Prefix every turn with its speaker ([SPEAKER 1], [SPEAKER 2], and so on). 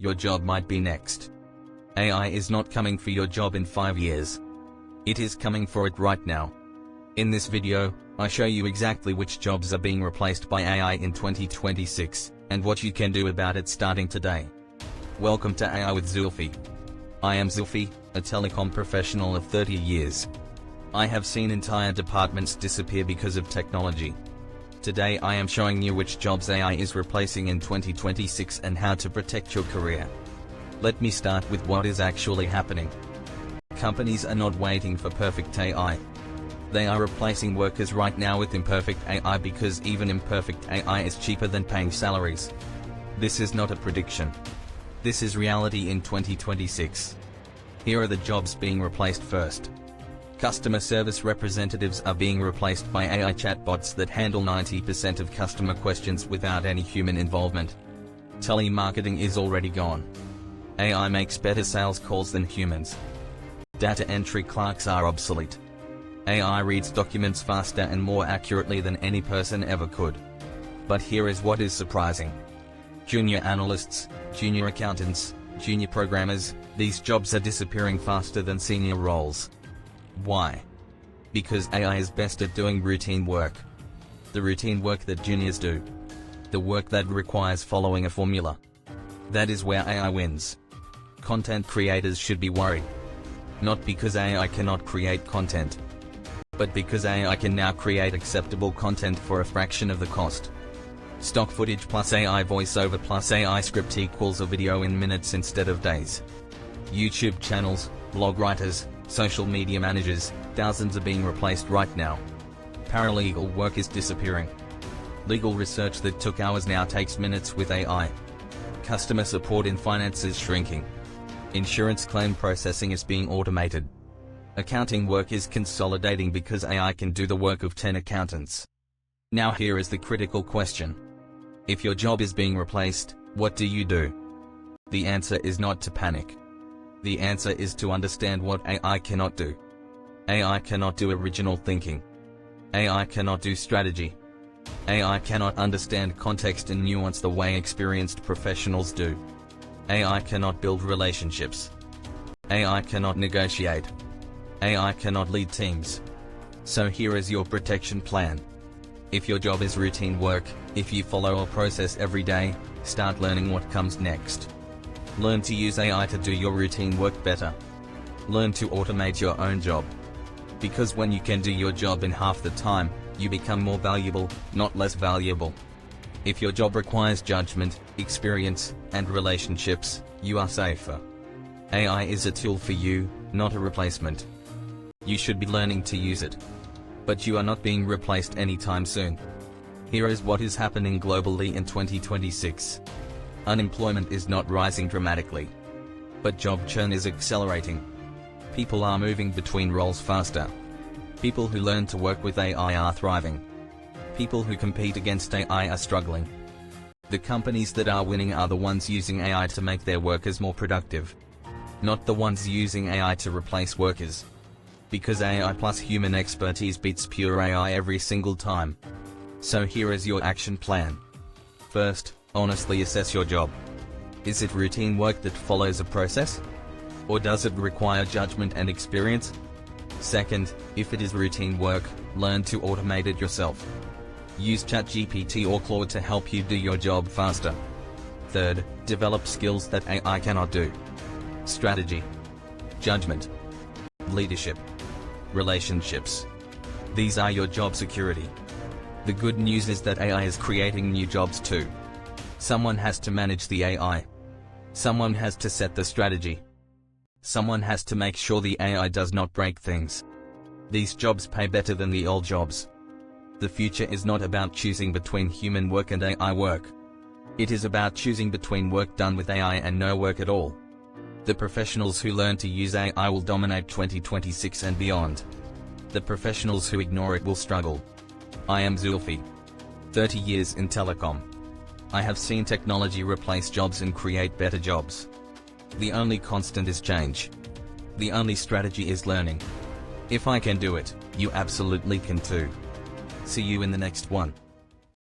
[SPEAKER 1] Your job might be next. AI is not coming for your job in 5 years. It is coming for it right now. In this video, I show you exactly which jobs are being replaced by AI in 2026, and what you can do about it starting today. Welcome to AI with Zulfi. I am Zulfi, a telecom professional of 30 years. I have seen entire departments disappear because of technology. Today I am showing you which jobs AI is replacing in 2026 and how to protect your career. Let me start with what is actually happening. Companies are not waiting for perfect AI. They are replacing workers right now with imperfect AI because even imperfect AI is cheaper than paying salaries. This is not a prediction. This is reality in 2026. Here are the jobs being replaced first. Customer service representatives are being replaced by AI chatbots that handle 90% of customer questions without any human involvement. Telemarketing is already gone. AI makes better sales calls than humans. Data entry clerks are obsolete. AI reads documents faster and more accurately than any person ever could. But here is what is surprising. Junior analysts, junior accountants, junior programmers, these jobs are disappearing faster than senior roles. Why? Because AI is best at doing routine work. The routine work that juniors do. The work that requires following a formula. That is where AI wins. Content creators should be worried. Not because AI cannot create content, but because AI can now create acceptable content for a fraction of the cost. Stock footage plus AI voiceover plus AI script equals a video in minutes instead of days. YouTube channels, blog writers, social media managers, thousands are being replaced right now. Paralegal work is disappearing. Legal research that took hours now takes minutes with AI. Customer support in finance is shrinking. Insurance claim processing is being automated. Accounting work is consolidating because AI can do the work of 10 accountants. Now here is the critical question. If your job is being replaced, what do you do? The answer is not to panic. The answer is to understand what AI cannot do. AI cannot do original thinking. AI cannot do strategy. AI cannot understand context and nuance the way experienced professionals do. AI cannot build relationships. AI cannot negotiate. AI cannot lead teams. So here is your protection plan. If your job is routine work, if you follow a process every day, start learning what comes next. Learn to use AI to do your routine work better. Learn to automate your own job. Because when you can do your job in half the time, you become more valuable, not less valuable. If your job requires judgment, experience, and relationships, you are safer. AI is a tool for you, not a replacement. You should be learning to use it. But you are not being replaced anytime soon. Here is what is happening globally in 2026. Unemployment is not rising dramatically. But job churn is accelerating. People are moving between roles faster. People who learn to work with AI are thriving. People who compete against AI are struggling. The companies that are winning are the ones using AI to make their workers more productive. Not the ones using AI to replace workers. Because AI plus human expertise beats pure AI every single time. So here is your action plan. First, honestly assess your job. Is it routine work that follows a process? Or does it require judgment and experience? Second, if it is routine work, learn to automate it yourself. Use ChatGPT or Claude to help you do your job faster. Third, develop skills that AI cannot do. Strategy, judgment, leadership, relationships. These are your job security. The good news is that AI is creating new jobs too. Someone has to manage the AI. Someone has to set the strategy. Someone has to make sure the AI does not break things. These jobs pay better than the old jobs. The future is not about choosing between human work and AI work. It is about choosing between work done with AI and no work at all. The professionals who learn to use AI will dominate 2026 and beyond. The professionals who ignore it will struggle. I am Zulfi. 30 years in telecom. I have seen technology replace jobs and create better jobs. The only constant is change. The only strategy is learning. If I can do it, you absolutely can too. See you in the next one.